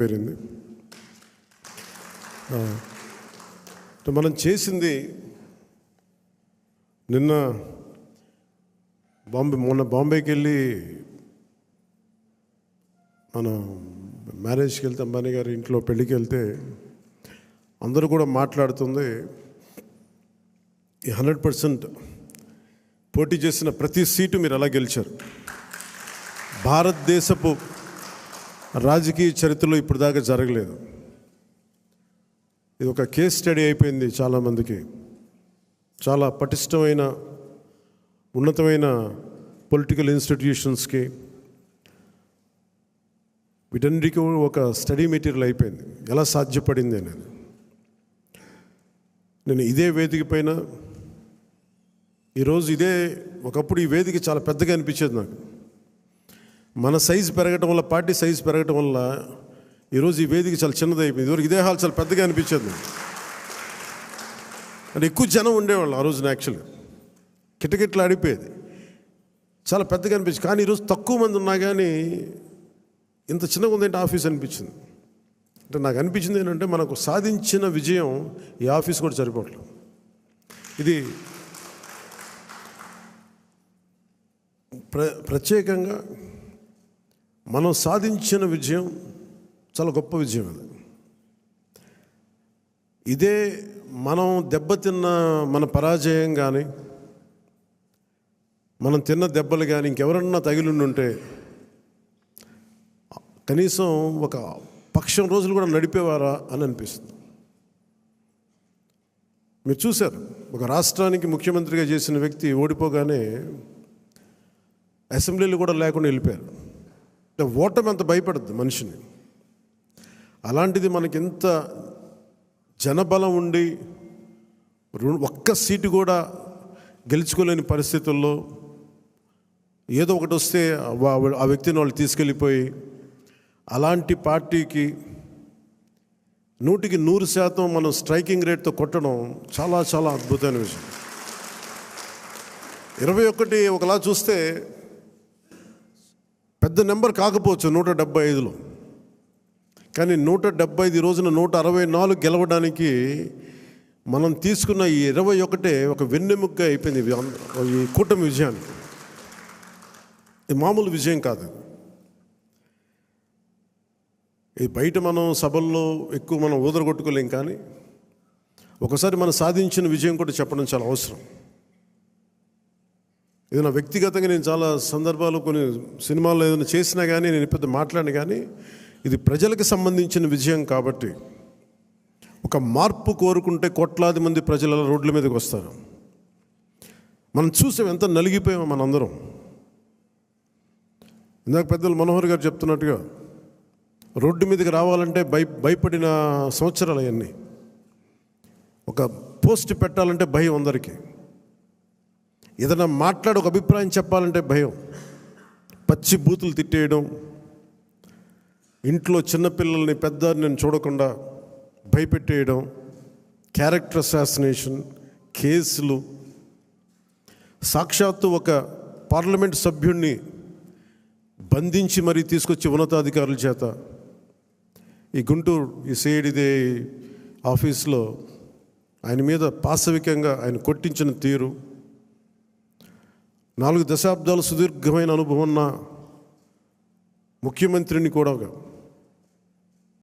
పేరింది. మనం చేసింది మొన్న బాంబేకి వెళ్ళి మనం మ్యారేజ్కి వెళ్తే అంబానీ గారి ఇంట్లో పెళ్ళికి వెళ్తే అందరూ కూడా మాట్లాడుతుంది 100% పోటీ చేసిన ప్రతి సీటు మీరు ఎలా గెలిచారు. భారతదేశపు రాజకీయ చరిత్రలో ఇప్పుడు దాకా జరగలేదు. ఇది ఒక కేస్ స్టడీ అయిపోయింది చాలామందికి. చాలా పటిష్టమైన ఉన్నతమైన పొలిటికల్ ఇన్స్టిట్యూషన్స్కి వీటన్నిటికీ ఒక స్టడీ మెటీరియల్ అయిపోయింది ఎలా సాధ్యపడింది అనేది. నేను ఇదే వేదిక పైన ఈరోజు ఒకప్పుడు ఈ వేదిక చాలా పెద్దగా అనిపించేది నాకు. మన సైజు పెరగటం వల్ల, పార్టీ సైజు పెరగటం వల్ల ఈరోజు ఈ వేదిక చాలా చిన్నది అయిపోయింది. ఇదివరకు ఇదే హాల్ చాలా పెద్దగా అనిపించేది. అంటే ఎక్కువ జనం ఉండేవాళ్ళు ఆ రోజున. యాక్చువల్గా కిటకిట్లు ఆడిపోయేది, చాలా పెద్దగా అనిపించింది. కానీ ఈరోజు తక్కువ మంది ఉన్నా కానీ ఇంత చిన్నగా ఉందేంటి ఆఫీస్ అనిపించింది. అంటే నాకు అనిపించింది ఏంటంటే మనకు సాధించిన విజయం ఈ ఆఫీస్ కూడా సరిపోవట్లేదు. ఇది ప్రత్యేకంగా మనం సాధించిన విజయం చాలా గొప్ప విజయం. అది ఇదే మనం దెబ్బతిన్న మన పరాజయం కానీ, మనం తిన్న దెబ్బలు కానీ ఇంకెవరన్నా తగిలిండుంటే కనీసం ఒక పక్షం రోజులు కూడా నడిపేవారా అని అనిపిస్తుంది. మీరు చూశారు, ఒక రాష్ట్రానికి ముఖ్యమంత్రిగా చేసిన వ్యక్తి ఓడిపోగానే అసెంబ్లీలు కూడా లేకుండా వెళ్ళిపోయారు. ఓటమి అంత భయపడుతుంది మనిషిని. అలాంటిది మనకి ఎంత జనబలం ఉండి ఒక్క సీటు కూడా గెలుచుకోలేని పరిస్థితుల్లో ఏదో ఒకటి వస్తే ఆ వ్యక్తిని వాళ్ళు తీసుకెళ్ళిపోయి అలాంటి పార్టీకి 100% మనం స్ట్రైకింగ్ రేట్తో కొట్టడం చాలా చాలా అద్భుతమైన విషయం. 21 ఒకలా చూస్తే పెద్ద నెంబర్ కాకపోవచ్చు 175లో, కానీ 175 ఈ రోజున 164 గెలవడానికి మనం తీసుకున్న ఈ 21 ఒక వెన్నెముగ్గా అయిపోయింది ఈ కూటమి విజయానికి. ఇది మామూలు విజయం కాదు. ఇది బయట మనం సభల్లో ఎక్కువ మనం ఊదరగొట్టుకోలేం, కానీ ఒకసారి మనం సాధించిన విజయం కూడా చెప్పడం చాలా అవసరం. ఇది నా వ్యక్తిగతంగా నేను చాలా సందర్భాలు కొన్ని సినిమాల్లో ఏదైనా చేసినా కానీ, నేను పెద్ద మాట్లాడిన కానీ, ఇది ప్రజలకు సంబంధించిన విజయం కాబట్టి ఒక మార్పు కోరుకుంటే కోట్లాది మంది ప్రజల రోడ్ల మీదకి వస్తారు. మనం చూసాం ఎంత నలిగిపోయామో మనందరం. ఇందాక పెద్దలు మనోహర్ గారు చెప్తున్నట్టుగా రోడ్డు మీదకి రావాలంటే భయపడిన సంవత్సరాలు అవన్నీ. ఒక పోస్ట్ పెట్టాలంటే భయం అందరికీ. ఏదైనా ఒక అభిప్రాయం చెప్పాలంటే భయం. పచ్చి బూతులు తిట్టేయడం, ఇంట్లో చిన్నపిల్లల్ని పెద్దని చూడకుండా భయపెట్టేయడం, క్యారెక్టర్ అసాసినేషన్ కేసులు, సాక్షాత్తు ఒక పార్లమెంట్ సభ్యుడిని బంధించి మరీ తీసుకొచ్చి ఉన్నతాధికారుల చేత ఈ గుంటూరు ఈ సిఐడిదే ఆఫీస్లో ఆయన మీద పాశవికంగా ఆయన కొట్టించిన తీరు, 4 దశాబ్దాలు సుదీర్ఘమైన అనుభవం ఉన్న ముఖ్యమంత్రిని కూడా